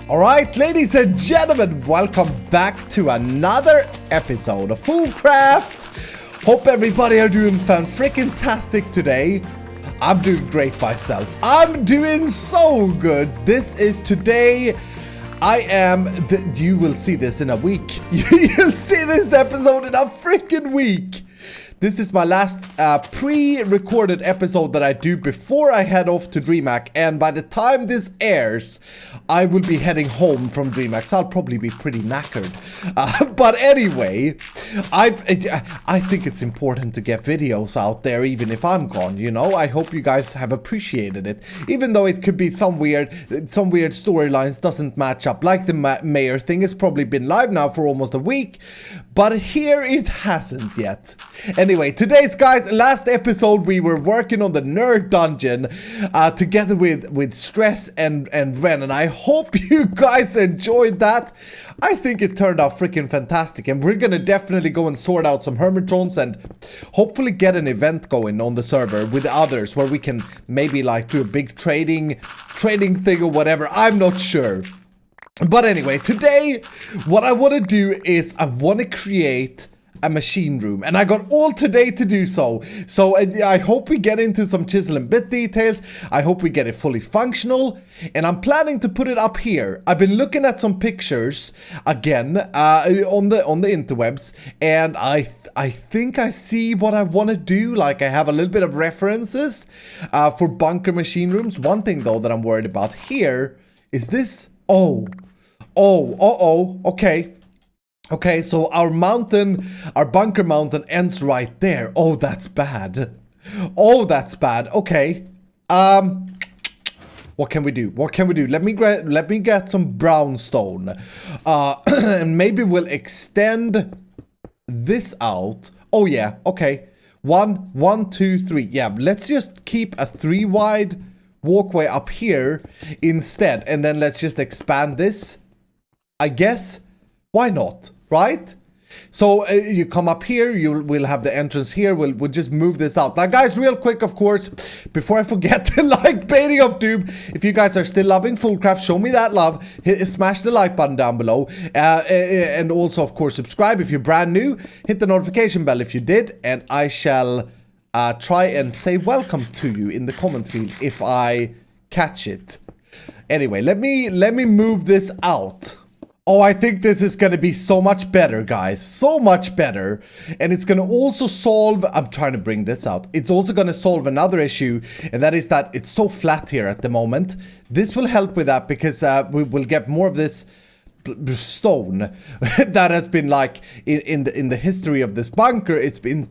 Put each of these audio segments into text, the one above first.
Alright, ladies and gentlemen, welcome back to another episode of FoolCraft. Hope everybody are doing fan-freaking-tastic today. I'm doing great myself. I'm doing so good. This is today. You will see this in a week. You'll see this episode in a freaking week. This is my last pre-recorded episode that I do before I head off to DreamHack, and by the time this airs, I will be heading home from DreamHack, so I'll probably be pretty knackered. But anyway, I think it's important to get videos out there even if I'm gone, you know? I hope you guys have appreciated it, even though it could be some weird storylines doesn't match up, like the mayor thing has probably been live now for almost a week, but here it hasn't yet. Anyway, today's last episode we were working on the nerd dungeon together with Stress and Ren, and I hope you guys enjoyed that. I think it turned out freaking fantastic, and we're gonna definitely go and sort out some Hermitrons and hopefully get an event going on the server with others where we can maybe like do a big trading thing or whatever. I'm not sure. But anyway, today what I want to do is I want to create a machine room, and I got all today to do so. So I hope we get into some chisel and bit details. I hope we get it fully functional, and I'm planning to put it up here. I've been looking at some pictures again on the interwebs, and I think I see what I want to do. Like, I have a little bit of references for bunker machine rooms. One thing though that I'm worried about here is this. Okay, so our bunker mountain ends right there. Oh, that's bad. Oh, that's bad. Okay. What can we do? Let me get some brownstone. And maybe we'll extend this out. Oh yeah, okay. 1, 2, 3. Yeah, let's just keep a 3 wide walkway up here instead, and then let's just expand this, I guess. Why not? Right? So you come up here, we'll have the entrance here, we'll just move this out. Now guys, real quick, of course, before I forget, like Baiting of Doom, if you guys are still loving FoolCraft, show me that love, smash the like button down below, and also of course subscribe if you're brand new, hit the notification bell if you did, and I shall try and say welcome to you in the comment field if I catch it. Anyway, let me move this out. Oh, I think this is going to be so much better, guys. So much better. And it's going to also solve... I'm trying to bring this out. It's also going to solve another issue, and that is that it's so flat here at the moment. This will help with that because we will get more of this stone that has been like in the history of this bunker. It's been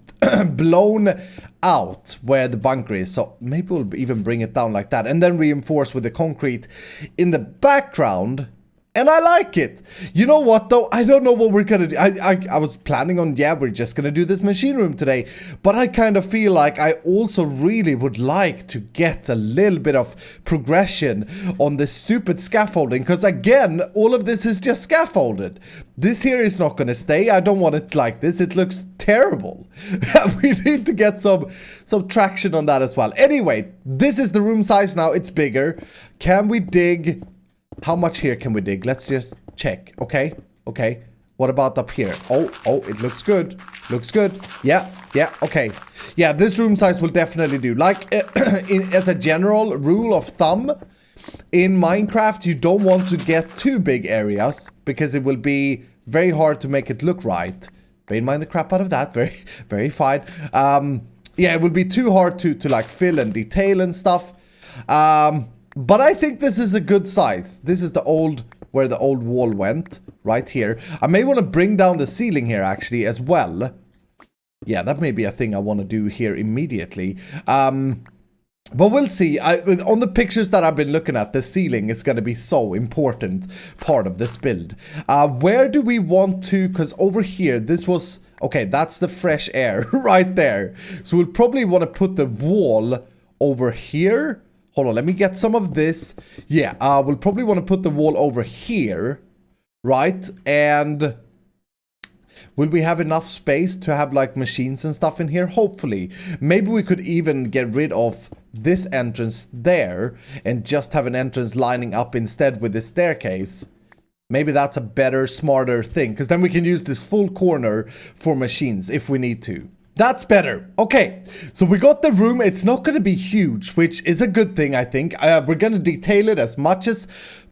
blown out where the bunker is, so maybe we'll even bring it down like that and then reinforce with the concrete in the background. And I like it. You know what though? I don't know what we're gonna do. I was planning on, yeah, we're just gonna do this machine room today. But I kind of feel like I also really would like to get a little bit of progression on this stupid scaffolding. Because again, all of this is just scaffolded. This here is not gonna stay. I don't want it like this. It looks terrible. We need to get some traction on that as well. Anyway, this is the room size now. It's bigger. Can we dig... How much here can we dig? Let's just check. Okay. What about up here? Oh, it looks good. Looks good. Yeah, okay. Yeah, this room size will definitely do. Like, as a general rule of thumb, in Minecraft, you don't want to get too big areas because it will be very hard to make it look right. Bear in mind the crap out of that. Very, very fine. Yeah, it will be too hard to like fill and detail and stuff. But I think this is a good size. This is where the old wall went, right here. I may want to bring down the ceiling here actually as well. Yeah, that may be a thing I want to do here immediately. But we'll see. On the pictures that I've been looking at, the ceiling is going to be so important part of this build. Where do we want to, because over here, this was, okay, that's the fresh air right there. So we'll probably want to put the wall over here. Hold on, let me get some of this. Yeah, we'll probably want to put the wall over here, right? And will we have enough space to have like machines and stuff in here? Hopefully. Maybe we could even get rid of this entrance there and just have an entrance lining up instead with the staircase. Maybe that's a better, smarter thing, because then we can use this full corner for machines if we need to. That's better. Okay, so we got the room. It's not going to be huge, which is a good thing, I think. We're going to detail it as much as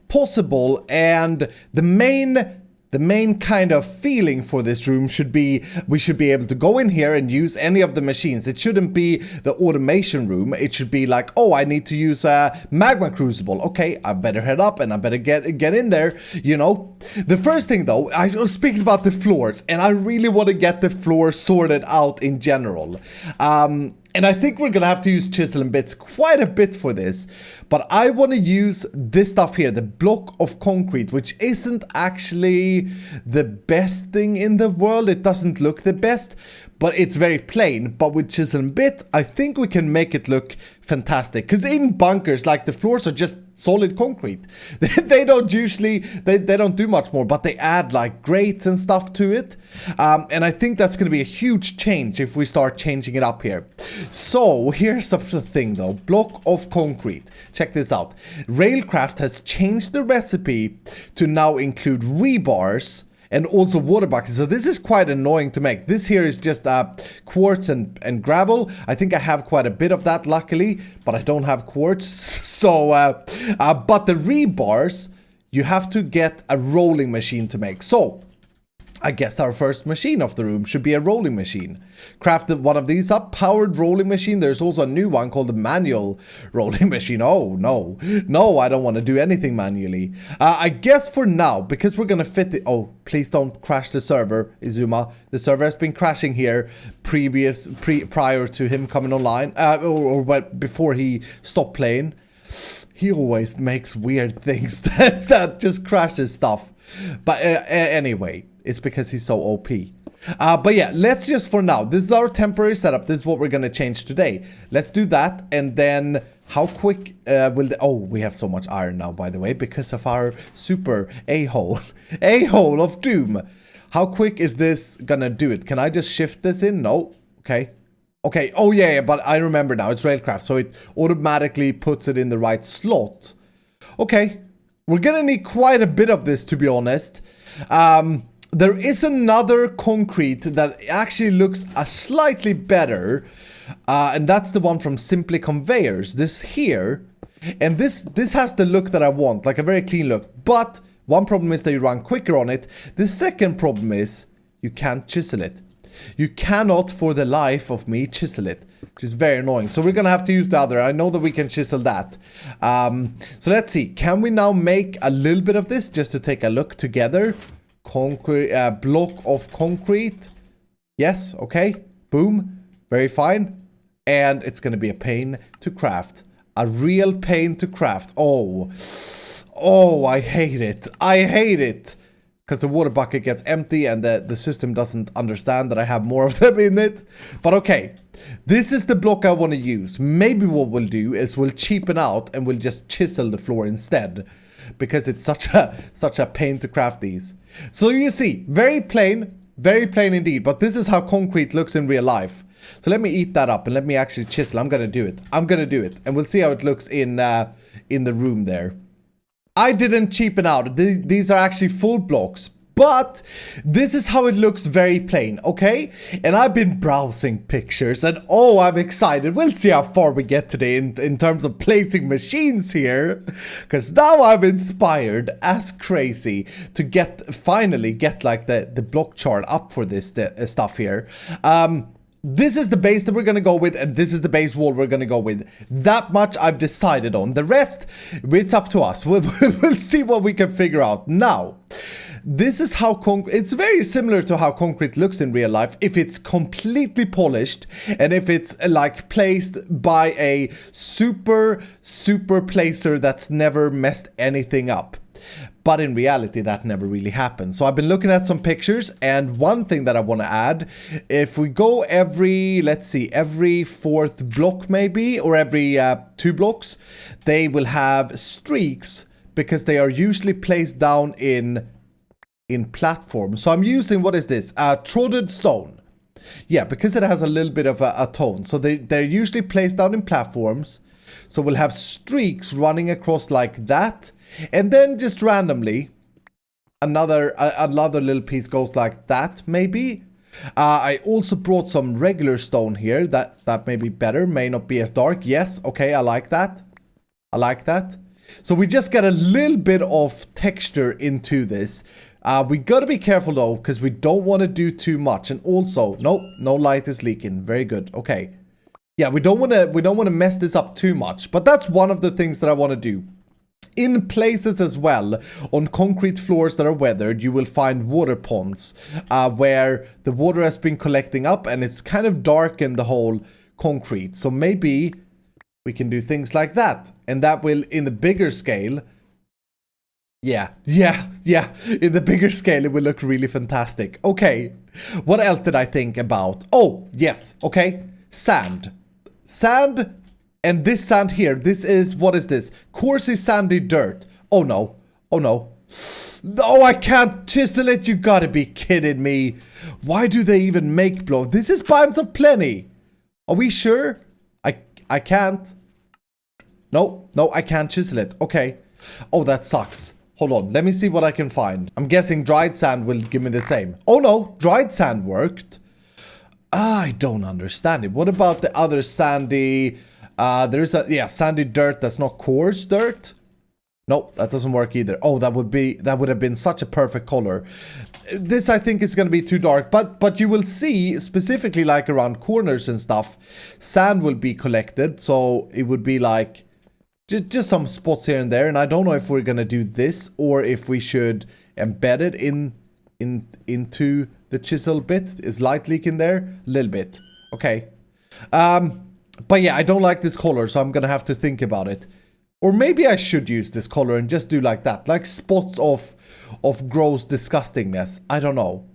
possible, and the main kind of feeling for this room should be we should be able to go in here and use any of the machines. It shouldn't be the automation room. It should be like, oh, I need to use a magma crucible. Okay, I better head up and I better get in there, you know. The first thing though, I was speaking about the floors, and I really want to get the floor sorted out in general. And I think we're gonna have to use chisel and bits quite a bit for this. But I want to use this stuff here, the block of concrete, which isn't actually the best thing in the world. It doesn't look the best, but it's very plain. But with chisel and bit, I think we can make it look fantastic. Because in bunkers, like, the floors are just solid concrete. They don't usually, they don't do much more, but they add like grates and stuff to it. And I think that's going to be a huge change if we start changing it up here. So here's the thing though, block of concrete. Check this out. Railcraft has changed the recipe to now include rebars and also water buckets. So this is quite annoying to make. This here is just quartz and gravel. I think I have quite a bit of that, luckily, but I don't have quartz. So, but the rebars, you have to get a rolling machine to make. So, I guess our first machine of the room should be a rolling machine. Crafted one of these up, powered rolling machine. There's also a new one called the manual rolling machine. Oh, no. No, I don't want to do anything manually. I guess for now, because we're going to fit it. Oh, please don't crash the server, Izuma. The server has been crashing here prior to him coming online. Or before he stopped playing. He always makes weird things that just crashes stuff. But anyway, it's because he's so OP. But yeah, let's just, for now, this is our temporary setup. This is what we're going to change today. Let's do that. And then how quick will the... Oh, we have so much iron now, by the way, because of our super a-hole. A-hole of doom. How quick is this going to do it? Can I just shift this in? No. Okay. Okay. Oh, yeah, but I remember now. It's Railcraft, so it automatically puts it in the right slot. Okay. We're going to need quite a bit of this, to be honest. There is another concrete that actually looks slightly better. And that's the one from Simply Conveyors. This here. And this has the look that I want. Like a very clean look. But one problem is that you run quicker on it. The second problem is you can't chisel it. You cannot, for the life of me, chisel it. Which is very annoying. So we're going to have to use the other. I know that we can chisel that. So let's see. Can we now make a little bit of this just to take a look together? Concrete, block of concrete. Yes, okay. Boom. Very fine. And it's going to be a pain to craft. A real pain to craft. Oh. Oh, I hate it. I hate it. Because the water bucket gets empty and the system doesn't understand that I have more of them in it. But okay, this is the block I want to use. Maybe what we'll do is we'll cheapen out and we'll just chisel the floor instead. Because it's such a pain to craft these. So you see, very plain indeed. But this is how concrete looks in real life. So let me eat that up and let me actually chisel. I'm going to do it. I'm going to do it. And we'll see how it looks in the room there. I didn't cheapen out. These are actually full blocks. But this is how it looks very plain, okay? And I've been browsing pictures and oh, I'm excited. We'll see how far we get today in terms of placing machines here. Because now I'm inspired as crazy to finally get like the block chart up for this stuff here. This is the base that we're going to go with, and this is the base wall we're going to go with. That much I've decided on. The rest, it's up to us. We'll see what we can figure out. Now, this is how it's very similar to how concrete looks in real life. If it's completely polished, and if it's like placed by a super placer that's never messed anything up. But in reality, that never really happens. So I've been looking at some pictures, and one thing that I want to add, if we go every fourth block maybe, or every 2 blocks, they will have streaks because they are usually placed down in platforms. So I'm using, what is this? Trodden stone. Yeah, because it has a little bit of a tone. So they're usually placed down in platforms. So we'll have streaks running across like that. And then just randomly, another little piece goes like that, maybe. I also brought some regular stone here. That may be better, may not be as dark. Yes, okay, I like that. I like that. So we just get a little bit of texture into this. We gotta be careful though, because we don't want to do too much. And also, nope, no light is leaking. Very good. Okay. Yeah, we don't want to mess this up too much. But that's one of the things that I want to do. In places as well, on concrete floors that are weathered, you will find water ponds where the water has been collecting up and it's kind of darkened the whole concrete. So maybe we can do things like that. And that will, in the bigger scale, yeah. In the bigger scale, it will look really fantastic. Okay, what else did I think about? Oh, yes, okay, sand. Sand. And this sand here, this is, what is this? Coarsely sandy dirt. Oh no. Oh no. No, I can't chisel it. You gotta be kidding me. Why do they even make blow? This is Biomes of Plenty. Are we sure? I can't. No, I can't chisel it. Okay. Oh, that sucks. Hold on. Let me see what I can find. I'm guessing dried sand will give me the same. Oh no, dried sand worked. I don't understand it. What about the other sandy... there's a, sandy dirt that's not coarse dirt. Nope, that doesn't work either. Oh, that would have been such a perfect color. This, I think, is going to be too dark, but you will see, specifically like around corners and stuff, sand will be collected, so it would be like just some spots here and there, and I don't know if we're going to do this or if we should embed it into the chisel bit. Is light leaking there? A little bit. Okay. But yeah, I don't like this color, so I'm gonna have to think about it. Or maybe I should use this color and just do like that. Like spots of gross disgustingness. I don't know.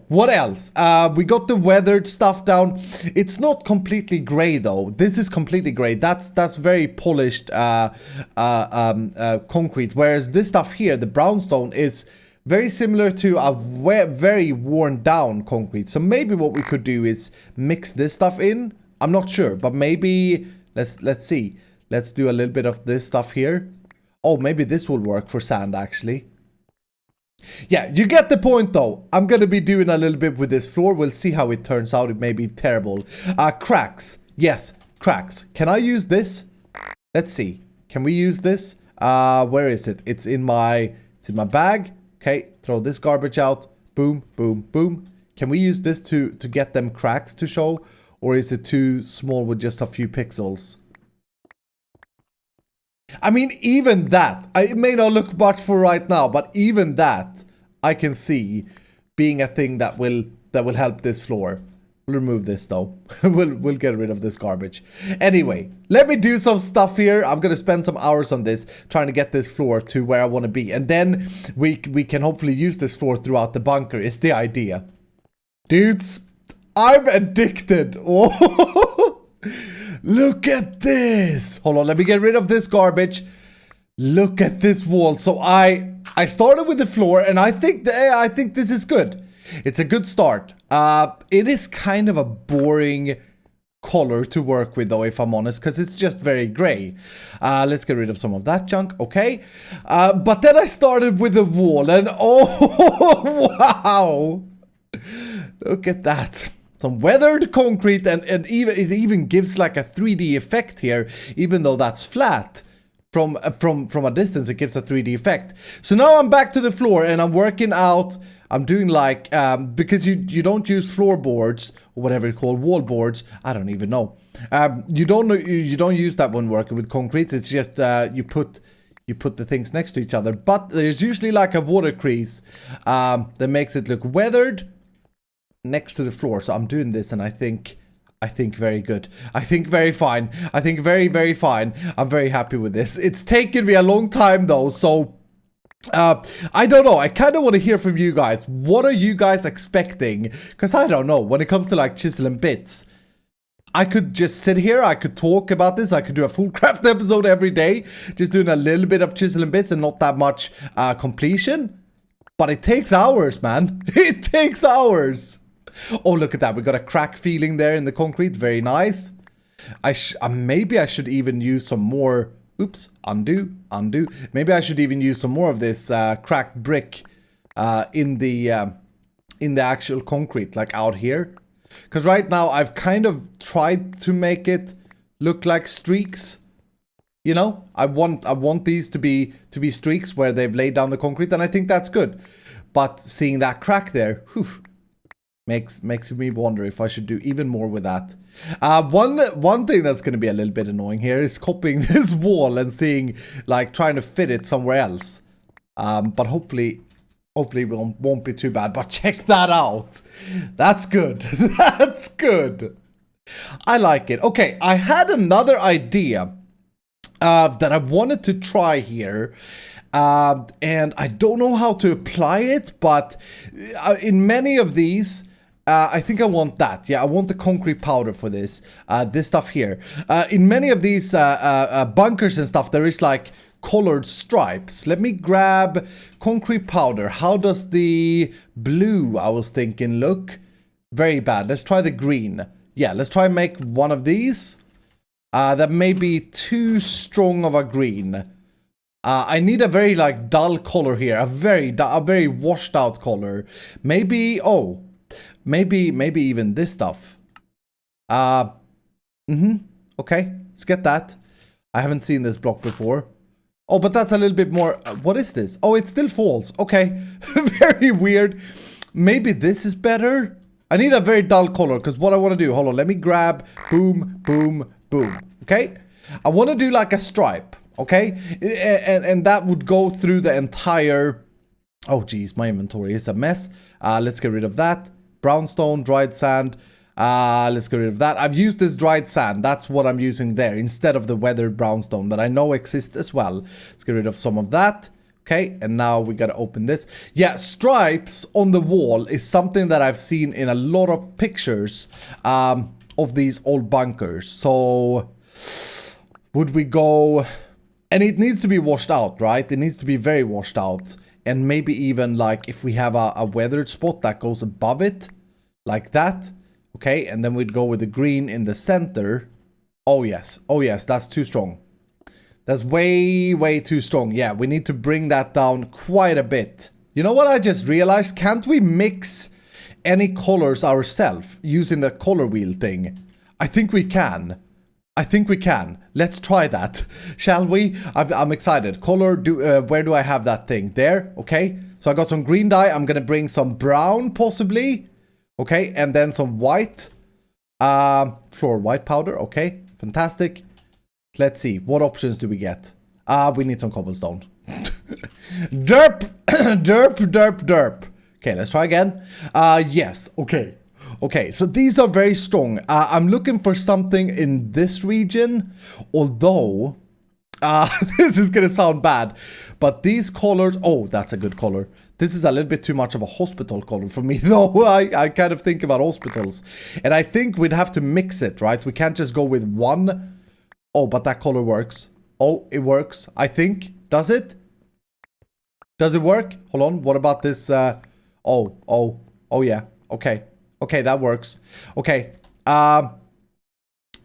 What else? We got the weathered stuff down. It's not completely gray though. This is completely gray. That's very polished concrete. Whereas this stuff here, the brownstone, is very similar to a very worn down concrete. So maybe what we could do is mix this stuff in. I'm not sure, but maybe let's see. Let's do a little bit of this stuff here. Oh, maybe this will work for sand actually. Yeah, you get the point though. I'm gonna be doing a little bit with this floor. We'll see how it turns out. It may be terrible. Cracks. Yes, cracks. Can I use this? Let's see. Can we use this? Where is it? It's in my bag. Okay, throw this garbage out. Boom, boom, boom. Can we use this to get them cracks to show? Or is it too small with just a few pixels? I mean, even that, it may not look much for right now, but even that, I can see being a thing that will help this floor. We'll remove this though. we'll get rid of this garbage. Anyway, let me do some stuff here. I'm gonna spend some hours on this, trying to get this floor to where I want to be. And then we can hopefully use this floor throughout the bunker, is the idea. Dudes, I'm addicted. Oh, look at this. Hold on, let me get rid of this garbage. Look at this wall. So I started with the floor, and I think this is good. It's a good start. It is kind of a boring color to work with though, if I'm honest, because it's just very gray. Let's get rid of some of that junk. Okay. But then I started with the wall, and oh, wow. Look at that. Some weathered concrete, and it even gives like a 3D effect here, even though that's flat. From a distance, it gives a 3D effect. So now I'm back to the floor, and I'm working out. I'm doing like, because you don't use floorboards, or whatever it's called, wall boards. I don't even know. You don't use that when working with concrete. It's just you put the things next to each other. But there's usually like a water crease that makes it look weathered next to the floor. So I'm doing this, and I think very good. I think very fine. I think very, very fine. I'm very happy with this. It's taken me a long time though, so I don't know. I kind of want to hear from you guys. What are you guys expecting? Because I don't know. When it comes to like chiseling bits, I could just sit here. I could talk about this. I could do a FoolCraft episode every day, just doing a little bit of chiseling bits and not that much completion. But it takes hours, man. It takes hours. Oh, look at that. We got a crack feeling there in the concrete. Very nice. Maybe I should even use some more. Oops, undo. Maybe I should even use some more of this cracked brick in the actual concrete, like out here. Because right now I've kind of tried to make it look like streaks. You know, I want these to be streaks where they've laid down the concrete, and I think that's good. But seeing that crack there, whew, makes me wonder if I should do even more with that. One thing that's going to be a little bit annoying here is copying this wall and seeing, like, trying to fit it somewhere else. But hopefully it won't be too bad. But check that out. That's good. That's good. I like it. Okay, I had another idea that I wanted to try here. And I don't know how to apply it, but in many of these, I think I want that. Yeah, I want the concrete powder for this. This stuff here. In many of these bunkers and stuff, there is like colored stripes. Let me grab concrete powder. How does the blue, I was thinking, look? Very bad. Let's try the green. Yeah, let's try and make one of these. That may be too strong of a green. I need a very, like, dull color here. A very washed out color. Maybe, maybe even this stuff. Okay, let's get that. I haven't seen this block before. Oh, but that's a little bit more. What is this? Oh, it still falls. Okay, very weird. Maybe this is better. I need a very dull color, because what I want to do, hold on, let me grab, boom, boom, boom. Okay, I want to do like a stripe. Okay, and that would go through the entire. Oh geez, my inventory is a mess. Let's get rid of that. Brownstone, dried sand. Let's get rid of that. I've used this dried sand. That's what I'm using there instead of the weathered brownstone that I know exists as well. Let's get rid of some of that. Okay, and now we gotta open this. Yeah, stripes on the wall is something that I've seen in a lot of pictures of these old bunkers. So would we go? And it needs to be washed out, right? It needs to be very washed out. And maybe even like if we have a weathered spot that goes above it, like that. Okay, and then we'd go with the green in the center. Oh yes, that's too strong. That's way too strong. Yeah, we need to bring that down quite a bit. You know what I just realized? Can't we mix any colors ourselves using the color wheel thing? I think we can. Let's try that, shall we? I'm excited. Color, where do I have that thing? There, okay. So I got some green dye. I'm gonna bring some brown, possibly. Okay, and then some white. Floor white powder, okay. Fantastic. Let's see, what options do we get? We need some cobblestone. Derp, derp. Okay, let's try again. Yes, okay. Okay, so these are very strong. I'm looking for something in this region, although this is gonna sound bad, but these colors, oh, that's a good color. This is a little bit too much of a hospital color for me, though. I kind of think about hospitals, and I think we'd have to mix it, right? We can't just go with one. Oh, but that color works. Oh, it works, I think. Does it? Does it work? Hold on, what about this? Oh yeah, okay. Okay, that works. Okay,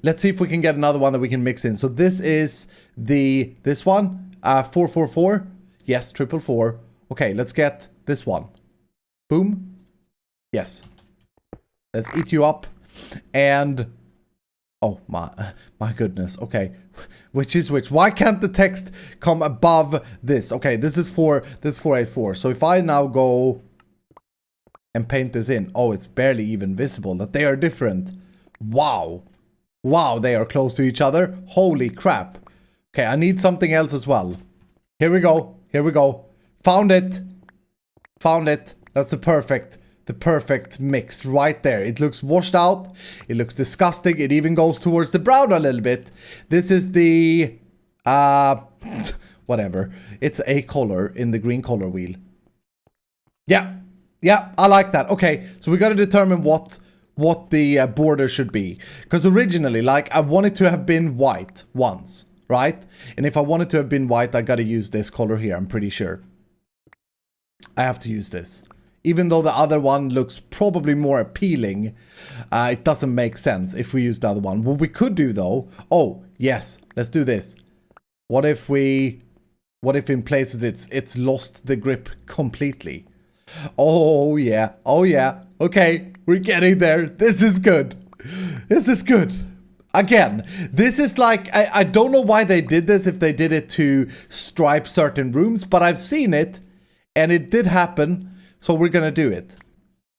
let's see if we can get another one that we can mix in. So this is this one, 444. Yes, 444. Okay, let's get this one. Boom. Yes. Let's eat you up. And oh my goodness. Okay, which is which? Why can't the text come above this? Okay, this is 484. So if I now go and paint this in. Oh, it's barely even visible that they are different. Wow. Wow, they are close to each other. Holy crap. Okay, I need something else as well. Here we go. Found it. That's the perfect mix right there. It looks washed out. It looks disgusting. It even goes towards the brown a little bit. This is the whatever. It's a color in the green color wheel. Yeah, I like that. Okay, so we got to determine what the border should be. Because originally, like, I want it to have been white once, right? And if I want it to have been white, I got to use this color here, I'm pretty sure. I have to use this. Even though the other one looks probably more appealing, it doesn't make sense if we use the other one. What we could do though, oh yes, let's do this. What if in places it's lost the grip completely? Oh yeah, okay, we're getting there. This is good. This is good. Again, this is like, I don't know why they did this, if they did it to stripe certain rooms, but I've seen it, and it did happen, so we're gonna do it.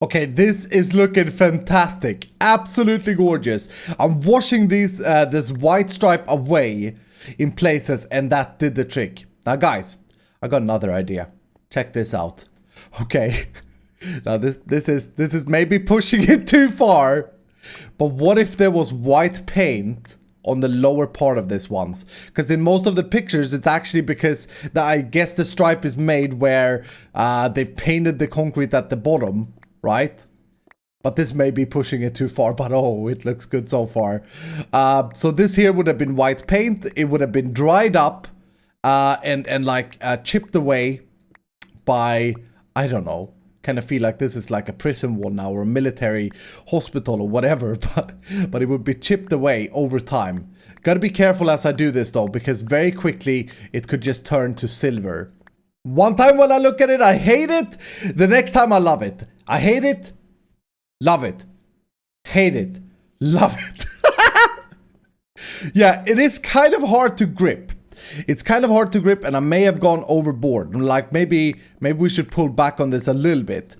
Okay, this is looking fantastic. Absolutely gorgeous. I'm washing these this white stripe away in places, and that did the trick. Now guys, I got another idea. Check this out. Okay, now this is maybe pushing it too far. But what if there was white paint on the lower part of this ones? Because in most of the pictures, it's actually because I guess the stripe is made where they've painted the concrete at the bottom, right? But this may be pushing it too far, but oh, it looks good so far. So this here would have been white paint. It would have been dried up and like chipped away by, I don't know. Kind of feel like this is like a prison wall now, or a military hospital or whatever, but it would be chipped away over time. Gotta be careful as I do this though, because very quickly it could just turn to silver. One time when I look at it, I hate it. The next time I love it. I hate it, love it. Hate it, love it. Yeah, it is kind of hard to grip. It's kind of hard to grip, and I may have gone overboard. Like maybe we should pull back on this a little bit.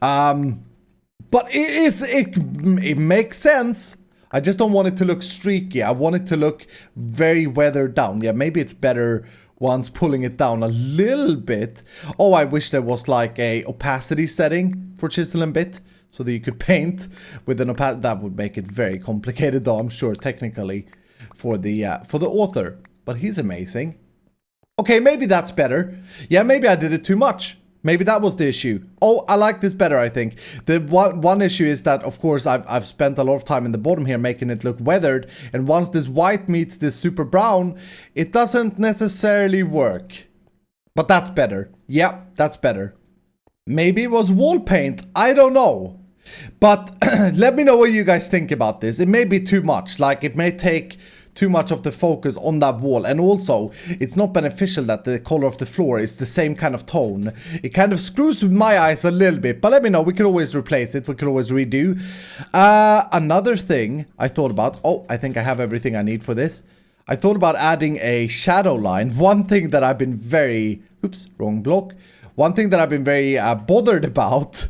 But it makes sense. I just don't want it to look streaky. I want it to look very weathered down. Yeah, maybe it's better once pulling it down a little bit. Oh, I wish there was like a opacity setting for chisel and bit, so that you could paint with an opacity. That would make it very complicated though, I'm sure, technically, for the author. But he's amazing. Okay, maybe that's better. Yeah, maybe I did it too much. Maybe that was the issue. Oh, I like this better, I think. The one issue is that, of course, I've spent a lot of time in the bottom here making it look weathered. And once this white meets this super brown, it doesn't necessarily work. But that's better. Yeah, that's better. Maybe it was wall paint. I don't know. But let me know what you guys think about this. It may be too much. Like, it may take too much of the focus on that wall, and also it's not beneficial that the color of the floor is the same kind of tone. It kind of screws with my eyes a little bit, but let me know. We can always replace it. We can always redo. Another thing I thought about, oh, I think I have everything I need for this. I thought about adding a shadow line. One thing that I've been very, oops, wrong block. One thing that I've been very bothered about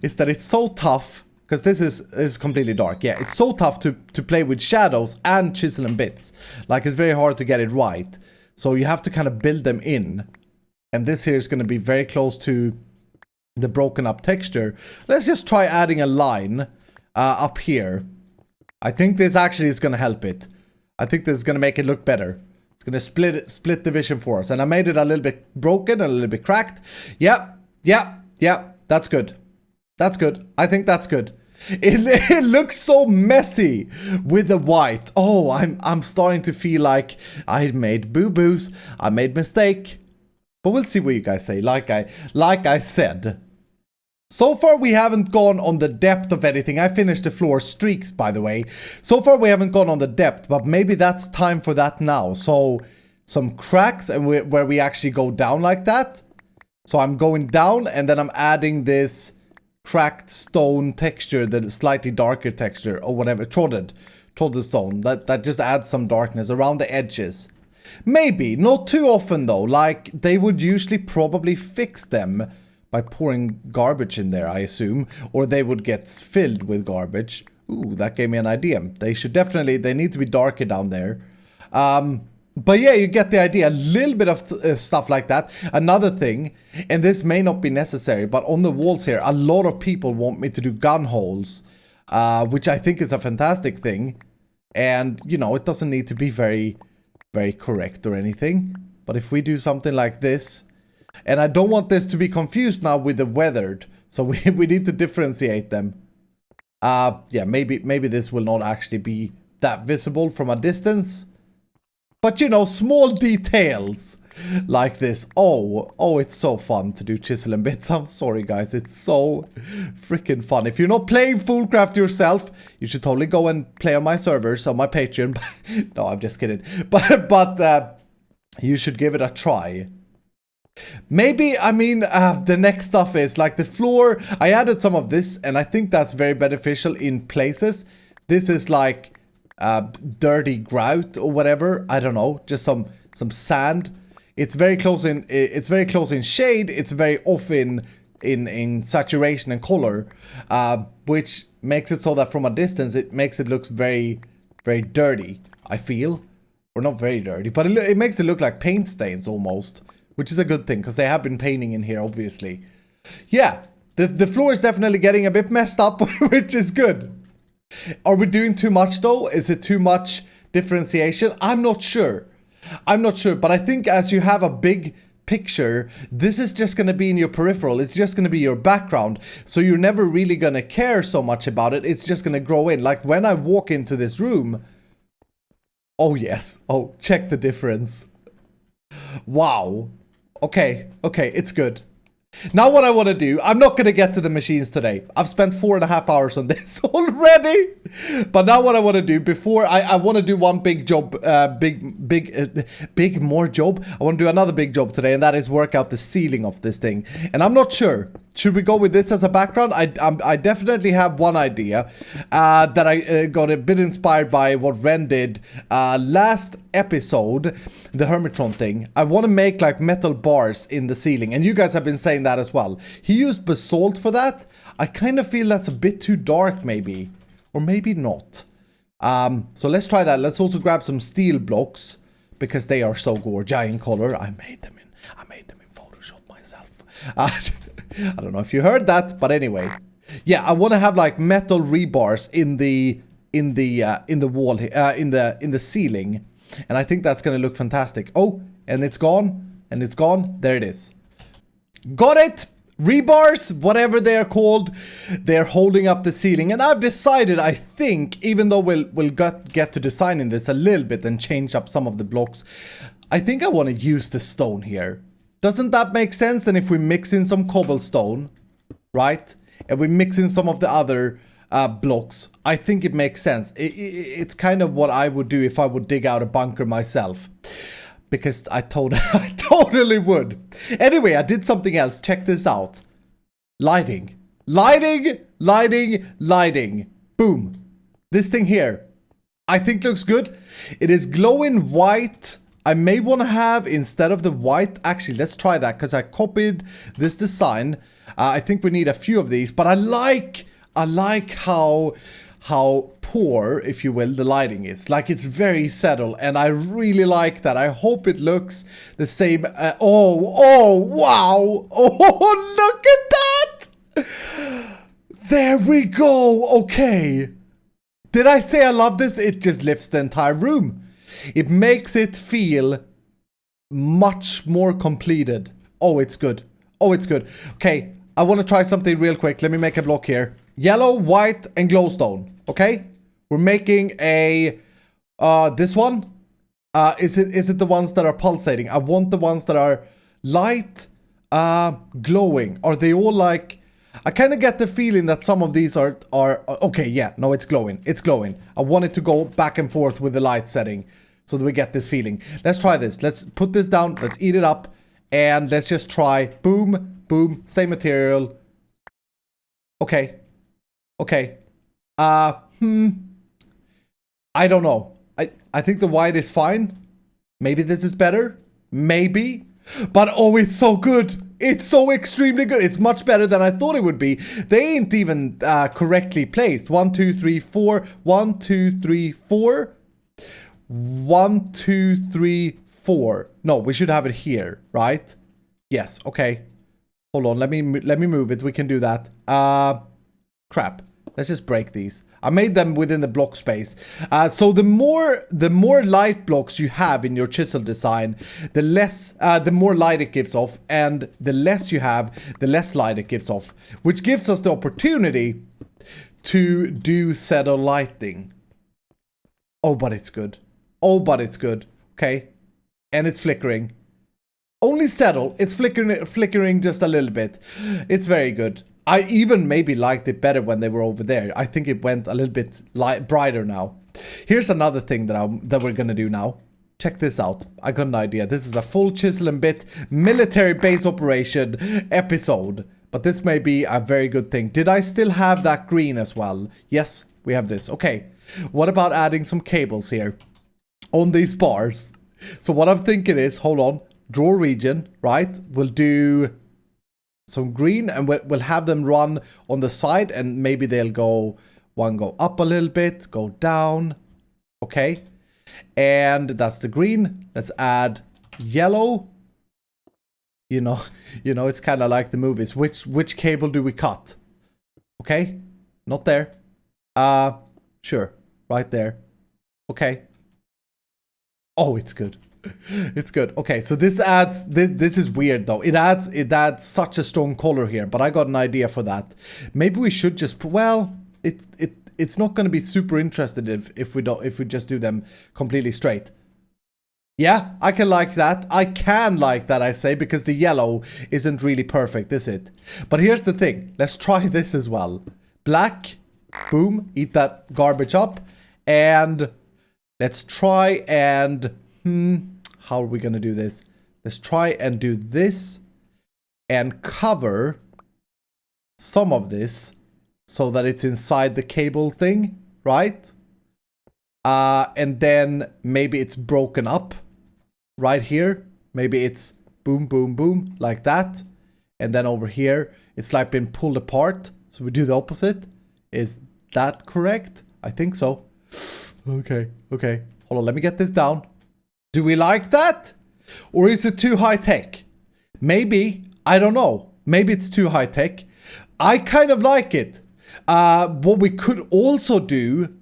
is that it's so tough. Because this is completely dark. Yeah, it's so tough to play with shadows and chisel and bits. Like, it's very hard to get it right. So you have to kind of build them in. And this here is going to be very close to the broken up texture. Let's just try adding a line up here. I think this actually is going to help it. I think this is going to make it look better. It's going to split the vision for us. And I made it a little bit broken, a little bit cracked. Yep. That's good. That's good. I think that's good. It looks so messy with the white. Oh, I'm starting to feel like I made boo-boos. I made mistake. But we'll see what you guys say. Like I said. So far we haven't gone on the depth of anything. I finished the floor streaks, by the way. So far we haven't gone on the depth, but maybe that's time for that now. So some cracks and where we actually go down like that. So I'm going down and then I'm adding this cracked stone texture, the slightly darker texture or whatever, trodden stone that just adds some darkness around the edges. Maybe not too often though. Like, they would usually probably fix them by pouring garbage in there, I assume, or they would get filled with garbage. Ooh, that gave me an idea. They need to be darker down there. But yeah, you get the idea. A little bit of stuff like that. Another thing, and this may not be necessary, but on the walls here, a lot of people want me to do gun holes, which I think is a fantastic thing. And, you know, it doesn't need to be very, very correct or anything. But if we do something like this, and I don't want this to be confused now with the weathered, so we need to differentiate them. Yeah, maybe this will not actually be that visible from a distance. But, you know, small details. like this. Oh, it's so fun to do chisel and bits. I'm sorry, guys. It's so freaking fun. If you're not playing FoolCraft yourself, you should totally go and play on my servers, on my Patreon. No, I'm just kidding. But you should give it a try. Maybe, I mean, the next stuff is like the floor. I added some of this, and I think that's very beneficial in places. This is like dirty grout or whatever. I don't know, just some sand. It's very close in. It's very close in shade. It's very off in saturation and color, which makes it so that from a distance it makes it look very, very dirty. I feel, or not very dirty, but it makes it look like paint stains almost, which is a good thing because they have been painting in here, obviously. Yeah, the floor is definitely getting a bit messed up, which is good. Are we doing too much though? Is it too much differentiation? I'm not sure. I'm not sure, but I think as you have a big picture, this is just going to be in your peripheral. It's just going to be your background. So you're never really going to care so much about it. It's just going to grow in. Like when I walk into this room. Oh, yes. Oh, check the difference. Wow. Okay. Okay. It's good. Now what I want to do, I'm not going to get to the machines today. I've spent 4.5 hours on this already. But now what I want to do, before I want to do one big job, big more job. I want to do another big job today, and that is work out the ceiling of this thing. And I'm not sure. Should we go with this as a background? I definitely have one idea that I got a bit inspired by what Ren did last episode, the Hermitron thing. I want to make like metal bars in the ceiling, and you guys have been saying that as well. He used basalt for that. I kind of feel that's a bit too dark maybe, or maybe not. So let's try that. Let's also grab some steel blocks because they are so gorgeous in color. I made them in Photoshop myself. I don't know if you heard that, but anyway, yeah, I want to have like metal rebars in the wall, in the ceiling, and I think that's gonna look fantastic. Oh, and it's gone, and it's gone. There it is. Got it. Rebars, whatever they're called, they're holding up the ceiling, and I've decided, I think, even though we'll get to designing this a little bit and change up some of the blocks, I think I want to use the stone here. Doesn't that make sense? And if we mix in some cobblestone, right? And we mix in some of the other blocks, I think it makes sense. It's kind of what I would do if I would dig out a bunker myself. Because I totally would. Anyway, I did something else. Check this out. Lighting. Lighting, lighting, lighting. Boom. This thing here, I think looks good. It is glowing white. I may want to have, instead of the white, actually, let's try that because I copied this design. I think we need a few of these, but I like how poor, if you will, the lighting is. Like, it's very subtle, and I really like that. I hope it looks the same. Oh, wow. Oh, look at that. There we go. Okay. Did I say I love this? It just lifts the entire room. It makes it feel much more completed. Oh, it's good. Oh, it's good. Okay, I want to try something real quick. Let me make a block here. Yellow, white, and glowstone. Okay? We're making a... this one? Is it the ones that are pulsating? I want the ones that are light, glowing. Are they all like... I kind of get the feeling that some of these are... Okay, yeah. No, it's glowing. It's glowing. I want it to go back and forth with the light setting, so that we get this feeling. Let's try this. Let's put this down. Let's eat it up. And let's just try. Boom. Boom. Same material. Okay. Okay. I don't know. I think the white is fine. Maybe this is better. Maybe. But oh, it's so good. It's so extremely good. It's much better than I thought it would be. They ain't even correctly placed. 1, 2, 3, 4. 1, 2, 3, 4. 1, 2, 3, 4. No, we should have it here, right? Yes, okay. Hold on, let me move it. We can do that. Crap. Let's just break these. I made them within the block space. So the more light blocks you have in your chisel design, the more light it gives off, and the less you have, the less light it gives off, which gives us the opportunity to do shadow lighting. Oh, but it's good. Oh, but it's good. Okay. And it's flickering. Only settle. It's flickering just a little bit. It's very good. I even maybe liked it better when they were over there. I think it went a little bit brighter now. Here's another thing that we're gonna do now. Check this out. I got an idea. This is a full chisel and bit military base operation episode. But this may be a very good thing. Did I still have that green as well? Yes, we have this. Okay. What about adding some cables here on these bars? So what I'm thinking is, hold on. Draw region, right? We'll do some green and we'll have them run on the side and maybe they'll go up a little bit, go down. Okay. And that's the green. Let's add yellow. You know, it's kind of like the movies. Which cable do we cut? Okay. Not there. Sure. Right there. Okay. Oh, it's good. It's good. Okay, so this adds, this is weird though. It adds such a strong color here, but I got an idea for that. Maybe we should just, well, it's not going to be super interested if we just do them completely straight. Yeah, I can like that. I can like that, I say, because the yellow isn't really perfect, is it? But here's the thing. Let's try this as well. Black, boom, eat that garbage up. And let's try and, how are we going to do this? Let's try and do this and cover some of this so that it's inside the cable thing, right? And then maybe it's broken up right here. Maybe it's boom, boom, boom, like that. And then over here, it's like been pulled apart. So we do the opposite. Is that correct? I think so. Okay, okay. Hold on, let me get this down. Do we like that? Or is it too high tech? Maybe. I don't know. Maybe it's too high tech. I kind of like it. What we could also do,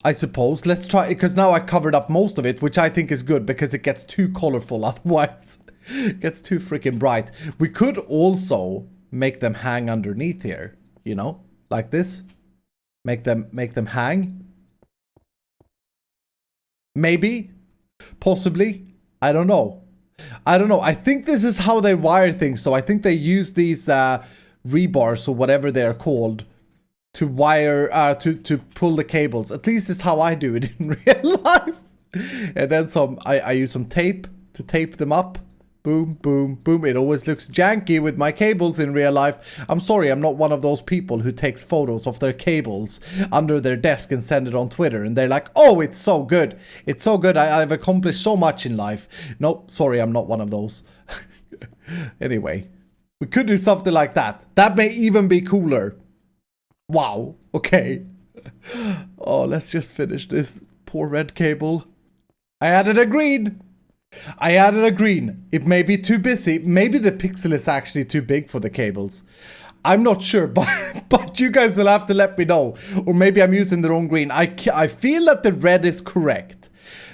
I suppose, let's try, because now I covered up most of it, which I think is good because it gets too colorful otherwise. It gets too freaking bright. We could also make them hang underneath here, you know, like this. Make them hang. Maybe. Possibly. I don't know. I don't know. I think this is how they wire things. So I think they use these rebars or whatever they're called to wire, to pull the cables. At least it's how I do it in real life. And then I use some tape to tape them up. Boom, boom, boom. It always looks janky with my cables in real life. I'm sorry, I'm not one of those people who takes photos of their cables under their desk and send it on Twitter. And they're like, oh, it's so good. It's so good. I've accomplished so much in life. Nope, sorry, I'm not one of those. Anyway, we could do something like that. That may even be cooler. Wow, okay. Oh, let's just finish this poor red cable. I added a green. I added a green. It may be too busy. Maybe the pixel is actually too big for the cables. I'm not sure, but you guys will have to let me know. Or maybe I'm using the wrong green. I feel that the red is correct.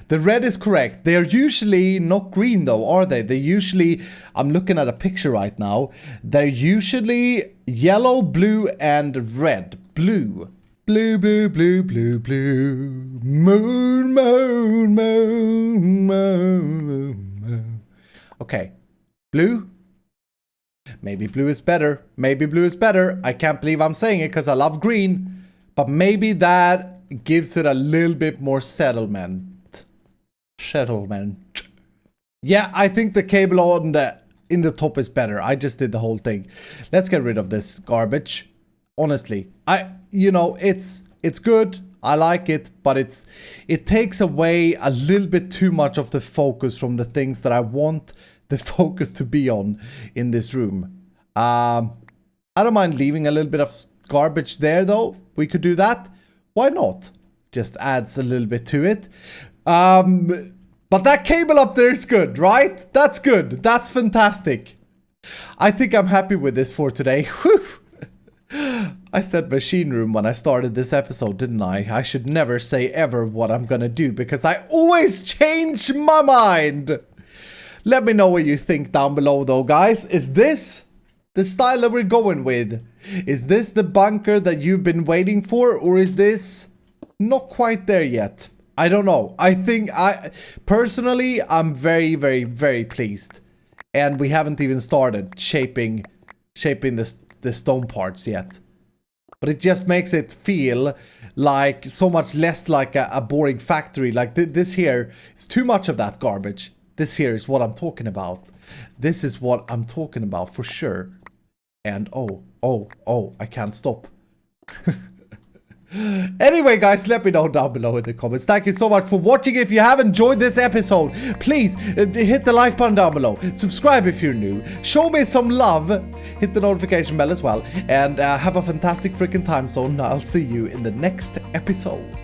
The red is correct. They are usually not green though, are they? They usually, I'm looking at a picture right now. They're usually yellow, blue, and red. Blue. Blue, blue, blue, blue, blue. Moon, moon, moon, moon, moon. Okay. Blue. Maybe blue is better. Maybe blue is better. I can't believe I'm saying it because I love green. But maybe that gives it a little bit more settlement. Settlement. Yeah, I think the cable on in the top is better. I just did the whole thing. Let's get rid of this garbage. Honestly, you know, it's good. I like it, but it takes away a little bit too much of the focus from the things that I want the focus to be on in this room. I don't mind leaving a little bit of garbage there though. We could do that. Why not? Just adds a little bit to it. But that cable up there is good, right? That's good. That's fantastic. I think I'm happy with this for today. Whew. I said machine room when I started this episode, didn't I? I should never say ever what I'm gonna do because I always change my mind. Let me know what you think down below though, guys. Is this the style that we're going with? Is this the bunker that you've been waiting for, or is this not quite there yet? I don't know. I think personally, I'm very, very, very pleased. and we haven't even started shaping the stone parts yet. But it just makes it feel like so much less like a boring factory. Like this here, it's too much of that garbage. This here is what I'm talking about. This is what I'm talking about for sure. And oh, I can't stop. Anyway, guys, let me know down below in the comments. Thank you so much for watching. If you have enjoyed this episode, please hit the like button down below. Subscribe if you're new. Show me some love. Hit the notification bell as well. And have a fantastic freaking time zone. I'll see you in the next episode.